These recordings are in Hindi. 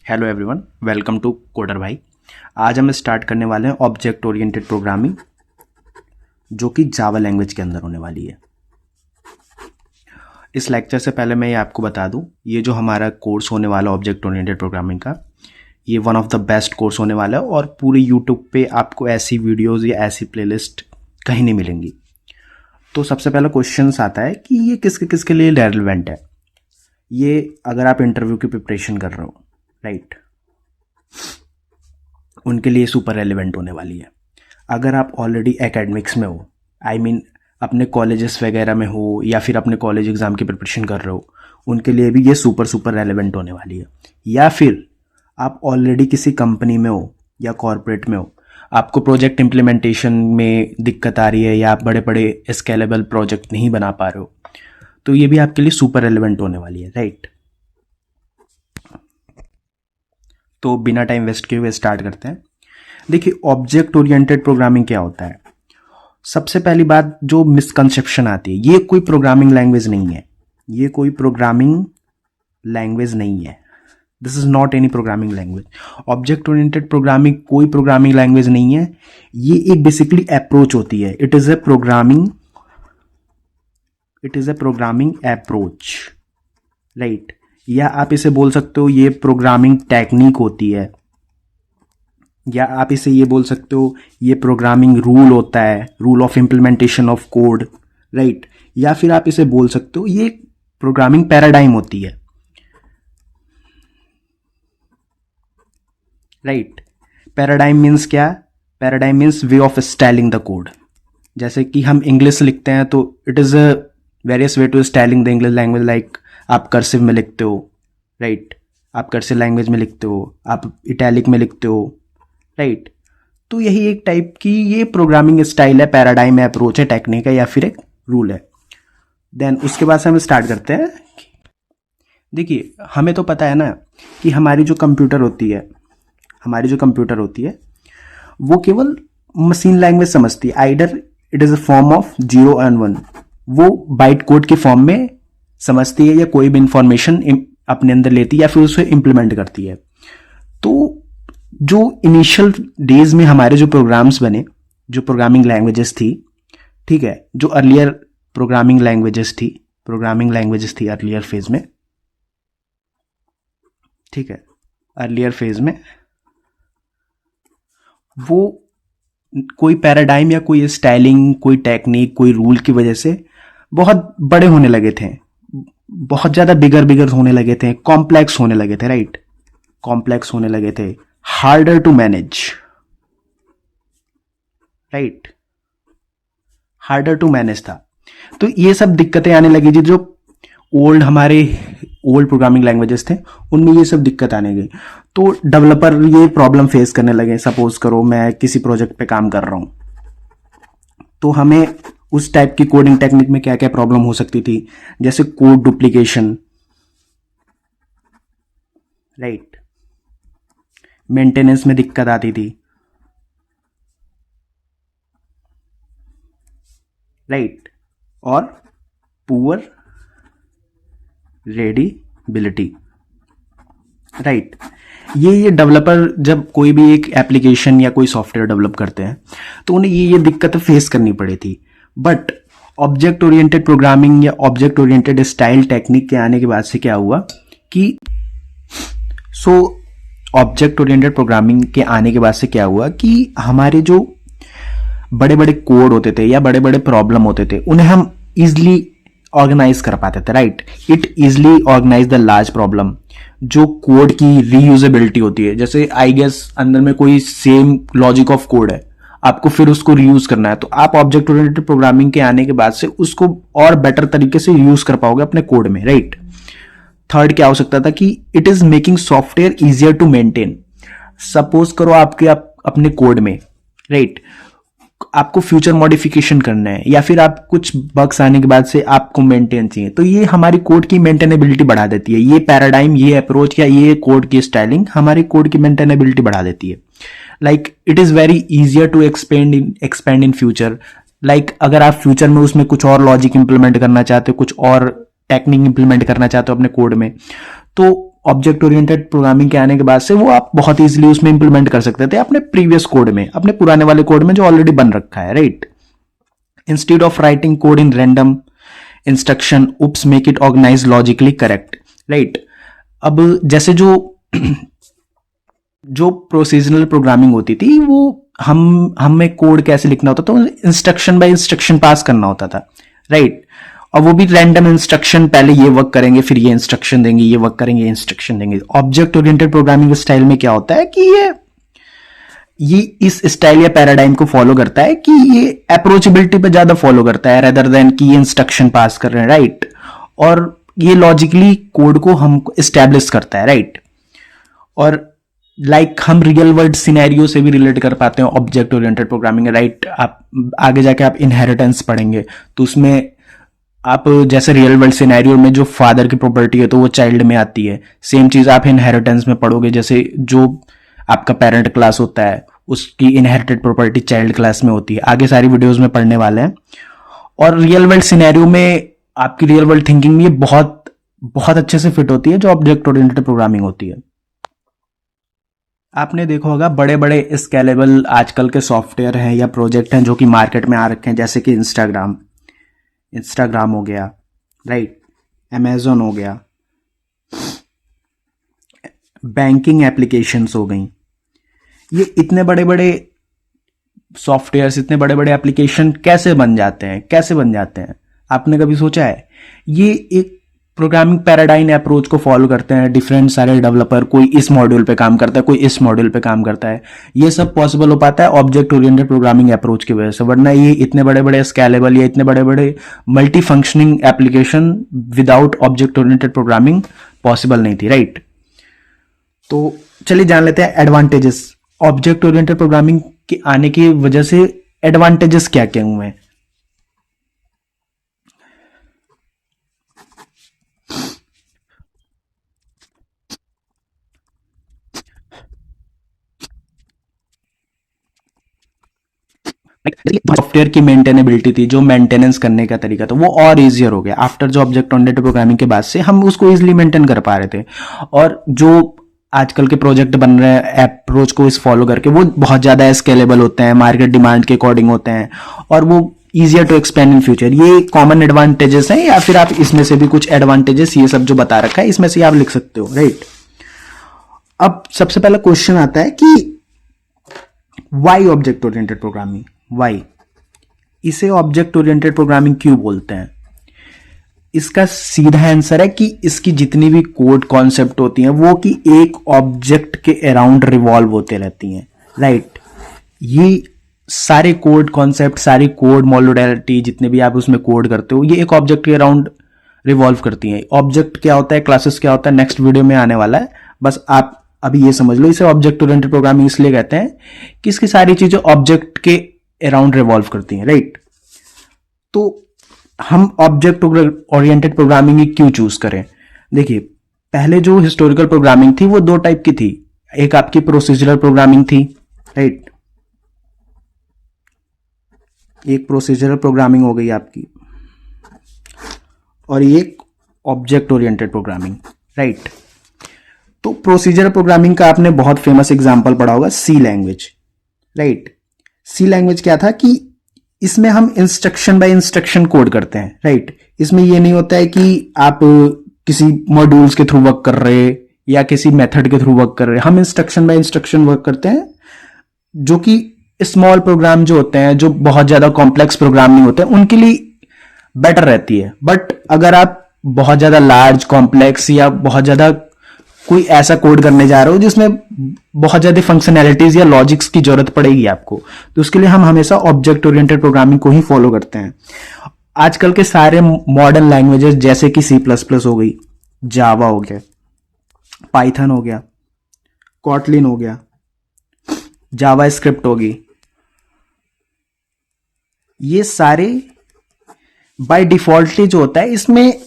Hello everyone, welcome to coder भाई। आज हम स्टार्ट करने वाले हैं ऑब्जेक्ट ओरिएंटेड प्रोग्रामिंग, जो कि जावा लैंग्वेज के अंदर होने वाली है। इस लेक्चर से पहले मैं ये आपको बता दूं, ये जो हमारा कोर्स होने वाला ऑब्जेक्ट ओरिएंटेड प्रोग्रामिंग का, ये one of the best course होने वाला है और पूरे यूट्यूब पे आपको ऐसी वीडियोज़ या ऐसी प्लेलिस्ट कहीं नहीं मिलेंगी। तो सबसे पहला क्वेश्चन आता है कि ये किसके किसके लिए रेलिवेंट है। ये अगर आप इंटरव्यू की प्रिपरेशन कर रहे हो, राइट, उनके लिए सुपर रेलिवेंट होने वाली है। अगर आप ऑलरेडी एकेडमिक्स में हो, आई मीन अपने कॉलेजेस वगैरह में हो या फिर अपने कॉलेज एग्ज़ाम की प्रिपरेशन कर रहे हो, उनके लिए भी ये सुपर रेलिवेंट होने वाली है। या फिर आप ऑलरेडी किसी कंपनी में हो या कॉरपोरेट में हो, आपको प्रोजेक्ट इम्प्लीमेंटेशन में दिक्कत आ रही है या आप बड़े बड़े स्केलेबल प्रोजेक्ट नहीं बना पा रहे हो, तो ये भी आपके लिए सुपर रेलिवेंट होने वाली है, राइट। तो बिना टाइम वेस्ट किए हुए स्टार्ट करते हैं। देखिए, ऑब्जेक्ट ओरिएंटेड प्रोग्रामिंग क्या होता है। सबसे पहली बात जो मिसकंसेप्शन आती है, ये कोई प्रोग्रामिंग लैंग्वेज नहीं है। ये कोई प्रोग्रामिंग लैंग्वेज नहीं है। This is not any programming language. Object oriented programming कोई प्रोग्रामिंग लैंग्वेज नहीं है। ये एक बेसिकली अप्रोच होती है। It is a programming approach, right. या आप इसे बोल सकते हो ये प्रोग्रामिंग टेक्निक होती है, या आप इसे ये बोल सकते हो ये प्रोग्रामिंग रूल होता है, rule of implementation of code, right. या फिर आप इसे बोल सकते हो ये प्रोग्रामिंग पैराडाइम होती है, राइट। पैराडाइम मीन्स क्या? Paradigm means way of styling the code. जैसे कि हम इंग्लिश लिखते हैं तो it is a various way to styling the English language, like आप कर्सिव में लिखते हो, राइट, आप कर्सिव लैंग्वेज में लिखते हो, आप इटैलिक में लिखते हो, राइट। तो यही एक टाइप की ये प्रोग्रामिंग स्टाइल है, पैराडाइम है, अप्रोच है, टेक्निक है, या फिर एक रूल है। देन उसके बाद से हम स्टार्ट करते हैं। देखिए, हमें तो पता है ना कि हमारी जो कंप्यूटर होती है वो केवल मशीन लैंग्वेज समझती है। आइडर it is a form of 0 and 1, वो बाइट कोड के फॉर्म में समझती है या कोई भी इंफॉर्मेशन अपने अंदर लेती है या फिर उसे इंप्लीमेंट करती है। तो जो इनिशियल डेज में हमारे जो प्रोग्राम्स बने, जो प्रोग्रामिंग लैंग्वेजेस थी, ठीक है, जो अर्लियर प्रोग्रामिंग लैंग्वेजेस थी अर्लियर फेज में, ठीक है, अर्लियर फेज में वो कोई पैराडाइम या कोई स्टाइलिंग, कोई टेक्निक, कोई रूल की वजह से बहुत बड़े होने लगे थे, बहुत ज़्यादा बिगर होने लगे थे, कॉम्प्लेक्स होने लगे थे, राइट, कॉम्प्लेक्स होने लगे थे, harder to manage, right, harder to manage था। तो ये सब दिक्कतें आने लगी थी। जो हमारे ओल्ड प्रोग्रामिंग लैंग्वेजेस थे उनमें ये सब दिक्कत आने गई। तो डेवलपर ये प्रॉब्लम फेस करने लगे। सपोज करो मैं किसी प्रोजेक्ट पे काम कर रहा हूँ, तो हमें उस टाइप की कोडिंग टेक्निक में क्या क्या प्रॉब्लम हो सकती थी, जैसे कोड डुप्लीकेशन, राइट, मेंटेनेंस में दिक्कत आती थी, राइट, और पुअर रेडिबिलिटी, राइट। ये डेवलपर जब कोई भी एक एप्लीकेशन या कोई सॉफ्टवेयर डेवलप करते हैं तो उन्हें ये दिक्कत फेस करनी पड़ी थी। बट ऑब्जेक्ट ओरिएंटेड प्रोग्रामिंग या ऑब्जेक्ट ओरिएंटेड स्टाइल टेक्निक के आने के बाद से क्या हुआ कि ऑब्जेक्ट ओरिएंटेड प्रोग्रामिंग के आने के बाद से क्या हुआ कि हमारे जो बड़े बड़े कोड होते थे या बड़े बड़े प्रॉब्लम होते थे उन्हें हम इजिली ऑर्गेनाइज कर पाते थे, right. It easily organise the large problem. जो कोड की रीयूजेबिलिटी होती है, जैसे आई गेस अंदर में कोई सेम लॉजिक ऑफ कोड है, आपको फिर उसको रीयूज करना है, तो आप ऑब्जेक्ट ओरिएंटेड प्रोग्रामिंग के आने के बाद से उसको और बेटर तरीके से यूज कर पाओगे अपने कोड में, राइट। थर्ड क्या हो सकता था कि it is making software easier to maintain. Suppose करो आपके अपने कोड में, राइट, आपको फ्यूचर मॉडिफिकेशन करना है या फिर आप कुछ बग्स आने के बाद से आपको मेंटेन चाहिए, तो ये हमारी कोड की मेंटेनेबिलिटी बढ़ा देती है। ये पैराडाइम, ये अप्रोच या ये कोड की स्टाइलिंग हमारी कोड की मेंटेनेबिलिटी बढ़ा देती है। Like it is very easier to expand in future. Like अगर आप फ्यूचर में उसमें कुछ और लॉजिक इंप्लीमेंट करना चाहते हो, कुछ और टेक्निक इंप्लीमेंट करना चाहते हो अपने कोड में, तो ऑब्जेक्ट ओरिएंटेड प्रोग्रामिंग के आने के बाद से वो आप बहुत इजीली उसमें इंप्लीमेंट कर सकते थे अपने प्रीवियस कोड में, अपने पुराने वाले कोड में जो ऑलरेडी बन रखा है, right. Instead of writing code in random instruction, OOPs make it organise logically correct, right. अब जैसे जो प्रोसीजरल प्रोग्रामिंग होती थी वो हमें कोड कैसे लिखना होता था, तो इंस्ट्रक्शन बाय इंस्ट्रक्शन पास करना होता था, राइट। और वो भी रैंडम इंस्ट्रक्शन, पहले ये वर्क करेंगे फिर ये इंस्ट्रक्शन देंगे, ये वर्क करेंगे ये इंस्ट्रक्शन देंगे। ऑब्जेक्ट ओरिएंटेड प्रोग्रामिंग स्टाइल में क्या होता है कि ये इस स्टाइल या पैराडाइम को फॉलो करता है कि ये अप्रोचेबिलिटी पे ज्यादा फॉलो करता है रेदर देन कि ये इंस्ट्रक्शन पास कर रहे हैं, राइट। और ये लॉजिकली कोड को हमको एस्टैब्लिश करता है, राइट। और हम रियल वर्ल्ड सिनेरियो से भी रिलेट कर पाते हैं ऑब्जेक्ट ओरिएंटेड प्रोग्रामिंग, राइट। आप आगे जाके आप इनहेरिटेंस पढ़ेंगे तो उसमें आप जैसे रियल वर्ल्ड सिनेरियो में जो फादर की प्रॉपर्टी है तो वो चाइल्ड में आती है, सेम चीज आप इनहेरिटेंस में पढ़ोगे, जैसे जो आपका पेरेंट क्लास होता है उसकी इनहेरिटेड प्रॉपर्टी चाइल्ड क्लास में होती है। आगे सारी वीडियोस में पढ़ने वाले हैं। और रियल वर्ल्ड सिनेरियो में आपकी रियल वर्ल्ड थिंकिंग में ये बहुत बहुत अच्छे से फिट होती है जो ऑब्जेक्ट ओरिएंटेड प्रोग्रामिंग होती है। आपने देखा होगा बड़े बड़े स्केलेबल आजकल के सॉफ्टवेयर हैं या प्रोजेक्ट हैं जो कि मार्केट में आ रखे हैं, जैसे कि इंस्टाग्राम हो गया, राइट, अमेजोन हो गया, बैंकिंग एप्लीकेशंस हो गई। ये इतने बड़े बड़े सॉफ्टवेयर्स, इतने बड़े बड़े एप्लीकेशन कैसे बन जाते हैं? आपने कभी सोचा है? ये एक प्रोग्रामिंग पैराडाइम अप्रोच को फॉलो करते हैं डिफरेंट सारे डेवलपर, कोई इस मॉड्यूल पे काम करता है, कोई इस मॉड्यूल पे काम करता है। ये सब पॉसिबल हो पाता है ऑब्जेक्ट ओरिएंटेड प्रोग्रामिंग अप्रोच की वजह से, वरना ये इतने बड़े बड़े स्केलेबल या इतने बड़े बड़े multi functioning application without object oriented programming possible नहीं थी, राइट। तो चलिए जान लेते हैं एडवांटेजेस। ऑब्जेक्ट ओरिएंटेड प्रोग्रामिंग के आने की वजह से एडवांटेजेस क्या क्या हुए हैं? सॉफ्टवेयर की मेंटेनेबिलिटी थी, जो मेंटेनेंस करने का तरीका था वो और इजियर हो गया आफ्टर जो ऑब्जेक्ट ओरिएंटेड प्रोग्रामिंग के बाद से हम उसको इजिली मेंटेन कर पा रहे थे। और जो आजकल के प्रोजेक्ट बन रहे हैं अप्रोच को इस फॉलो करके वो बहुत ज्यादा स्केलेबल होते हैं, मार्केट डिमांड के अकॉर्डिंग होते हैं और वो easier to expand in future. ये कॉमन एडवांटेजेस हैं, या फिर आप इसमें से भी कुछ एडवांटेजेस ये सब जो बता रखा है इसमें से आप लिख सकते हो, राइट। अब सबसे पहला क्वेश्चन आता है कि why object oriented programming, why इसे ऑब्जेक्ट ओरिएंटेड प्रोग्रामिंग क्यों बोलते हैं? इसका सीधा आंसर है कि इसकी जितनी भी कोड कॉन्सेप्ट होती हैं वो कि एक ऑब्जेक्ट के अराउंड रिवॉल्व होते रहती हैं, राइट। ये सारे कोड कॉन्सेप्ट, सारी कोड मॉड्यूलैरिटी जितने भी आप उसमें कोड करते हो ये एक ऑब्जेक्ट के अराउंड रिवॉल्व करती हैं। ऑब्जेक्ट क्या होता है, क्लासेस क्या होता है, नेक्स्ट वीडियो में आने वाला है, बस आप अभी ये समझ लो। इसे ऑब्जेक्ट ओरिएंटेड प्रोग्रामिंग इसलिए कहते हैं कि इसकी सारी चीजें ऑब्जेक्ट के अराउंड रिवॉल्व करती हैं, राइट। तो हम ऑब्जेक्ट ओरिएंटेड प्रोग्रामिंग ही क्यों चूज करें? देखिए, पहले जो हिस्टोरिकल प्रोग्रामिंग थी वो दो टाइप की थी। एक आपकी प्रोसीजरल प्रोग्रामिंग थी, राइट, एक प्रोसीजरल प्रोग्रामिंग हो गई आपकी, और एक ऑब्जेक्ट ओरिएंटेड प्रोग्रामिंग, राइट। तो प्रोसीजरल प्रोग्रामिंग का आपने बहुत फेमस एग्जांपल पढ़ा होगा, सी लैंग्वेज, राइट। सी लैंग्वेज क्या था कि इसमें हम इंस्ट्रक्शन बाय इंस्ट्रक्शन कोड करते हैं, राइट। इसमें यह नहीं होता है कि आप किसी मॉड्यूल्स के थ्रू वर्क कर रहे या किसी मेथड के थ्रू वर्क कर रहे। हम इंस्ट्रक्शन बाय इंस्ट्रक्शन वर्क करते हैं, जो कि स्मॉल प्रोग्राम जो होते हैं, जो बहुत ज्यादा कॉम्प्लेक्स प्रोग्राम नहीं होते, उनके लिए बेटर रहती है। बट अगर आप बहुत ज्यादा लार्ज कॉम्प्लेक्स या बहुत ज्यादा कोई ऐसा कोड करने जा रहे हो जिसमें बहुत ज्यादा फंक्शनैलिटीज या लॉजिक्स की जरूरत पड़ेगी आपको, तो उसके लिए हम हमेशा ऑब्जेक्ट ओरिएंटेड प्रोग्रामिंग को ही फॉलो करते हैं। आजकल के सारे मॉडर्न लैंग्वेजेस जैसे कि C++ हो गई, जावा हो गया, पाइथन हो गया, कॉटलिन हो गया, जावा स्क्रिप्ट होगी, ये सारे बाय डिफॉल्टली जो होता है, इसमें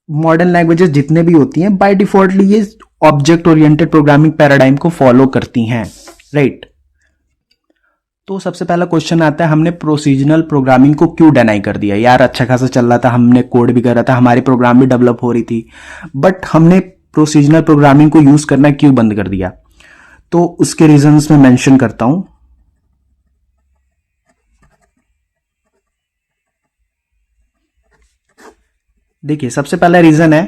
मॉडर्न लैंग्वेजेस जितने भी होती हैं बाय डिफॉल्टली ये ऑब्जेक्ट ओरिएंटेड प्रोग्रामिंग पैराडाइम को फॉलो करती हैं, राइट। तो सबसे पहला क्वेश्चन आता है, हमने प्रोसीजरल प्रोग्रामिंग को क्यों डिनाई कर दिया? यार अच्छा खासा चल रहा था, हमने कोड भी कर रहा था, हमारी प्रोग्राम भी डेवलप हो रही थी, बट हमने प्रोसीजनल प्रोग्रामिंग को यूज करना क्यों बंद कर दिया, तो उसके रीजंस मैं मेंशन करता हूं। देखिए, सबसे पहला रीजन है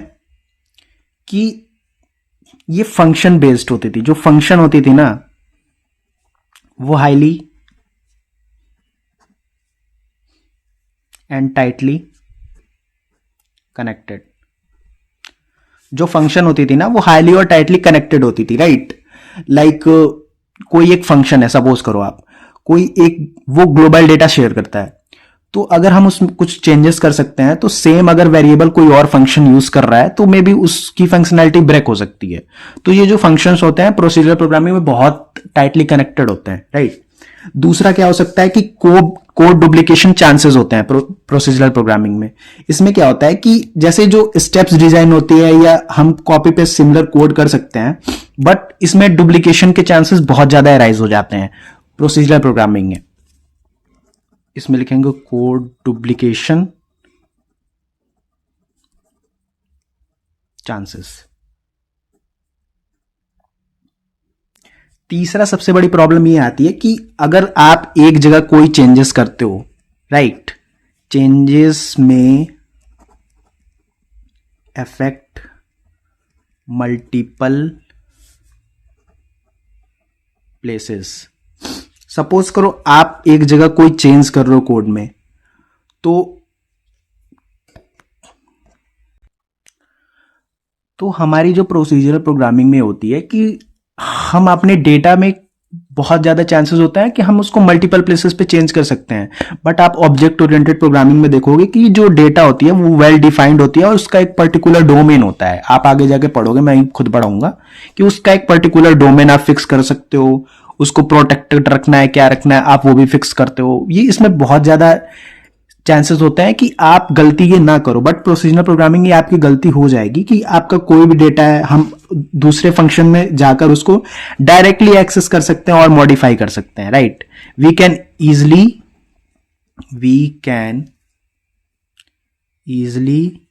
कि ये फंक्शन बेस्ड होती थी। जो फंक्शन होती थी ना, वो हाईली एंड टाइटली कनेक्टेड। जो फंक्शन होती थी ना, वो हाईली और टाइटली कनेक्टेड होती थी, राइट। लाइक कोई एक फंक्शन है, सपोज करो आप, कोई एक वो ग्लोबल डेटा शेयर करता है, तो अगर हम उसमें कुछ चेंजेस कर सकते हैं, तो सेम अगर वेरिएबल कोई और फंक्शन यूज कर रहा है तो मे बी उसकी फंक्शनैलिटी ब्रेक हो सकती है। तो ये जो फंक्शंस होते हैं प्रोसीजरल प्रोग्रामिंग में बहुत टाइटली कनेक्टेड होते हैं, राइट। दूसरा क्या हो सकता है कि कोड डुप्लीकेशन चांसेस होते हैं प्रोसीजरल प्रोग्रामिंग में। इसमें क्या होता है कि जैसे जो स्टेप्स डिजाइन होती है, या हम कॉपी पेस्ट सिमिलर कोड कर सकते हैं, बट इसमें डुप्लीकेशन के चांसेस बहुत ज्यादा अराइज हो जाते हैं प्रोसीजरल प्रोग्रामिंग में। इसमें लिखेंगे कोड डुप्लीकेशन चांसेस। तीसरा सबसे बड़ी प्रॉब्लम ये आती है कि अगर आप एक जगह कोई चेंजेस करते हो, राइट, चेंजेस में अफेक्ट मल्टीपल प्लेसेस। सपोज करो आप एक जगह कोई चेंज कर रहे हो कोड में, तो हमारी जो प्रोसीजरल प्रोग्रामिंग में होती है कि हम अपने डेटा में बहुत ज्यादा चांसेस होता है कि हम उसको मल्टीपल प्लेसेस पे चेंज कर सकते हैं। बट आप ऑब्जेक्ट ओरिएंटेड प्रोग्रामिंग में देखोगे कि जो डेटा होती है वो वेल डिफाइंड होती है और उसका एक पर्टिकुलर डोमेन होता है। आप आगे जाके पढ़ोगे, मैं खुद पढ़ाऊंगा, कि उसका एक पर्टिकुलर डोमेन आप फिक्स कर सकते हो, उसको प्रोटेक्टेड रखना है, क्या रखना है, आप वो भी फिक्स करते हो। ये इसमें बहुत ज्यादा चांसेस होता है कि आप गलती ये ना करो। बट प्रोसीजरल प्रोग्रामिंग ये आपकी गलती हो जाएगी कि आपका कोई भी डेटा है, हम दूसरे फंक्शन में जाकर उसको डायरेक्टली एक्सेस कर सकते हैं और मॉडिफाई कर सकते हैं, right. We can easily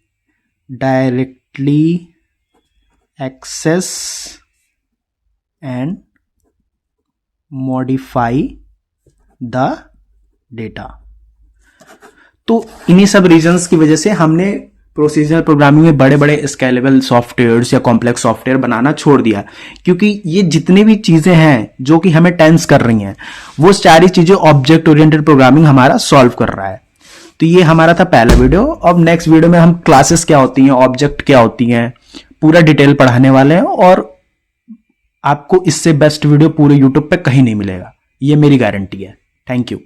directly access and modify the data. तो इन्हीं सब रीजंस की वजह से हमने प्रोसीजरल प्रोग्रामिंग में बड़े बड़े स्केलेबल सॉफ्टवेयर्स या कॉम्प्लेक्स सॉफ्टवेयर बनाना छोड़ दिया, क्योंकि ये जितनी भी चीजें हैं जो कि हमें टेंस कर रही हैं, वो सारी चीजें ऑब्जेक्ट ओरिएंटेड प्रोग्रामिंग हमारा सॉल्व कर रहा है। तो ये हमारा था पहला वीडियो। अब नेक्स्ट वीडियो में हम क्लासेस क्या होती हैं, ऑब्जेक्ट क्या होती हैं, पूरा डिटेल पढ़ाने वाले हैं। और आपको इससे बेस्ट वीडियो पूरे यूट्यूब पे कहीं नहीं मिलेगा, ये मेरी गारंटी है। Thank you.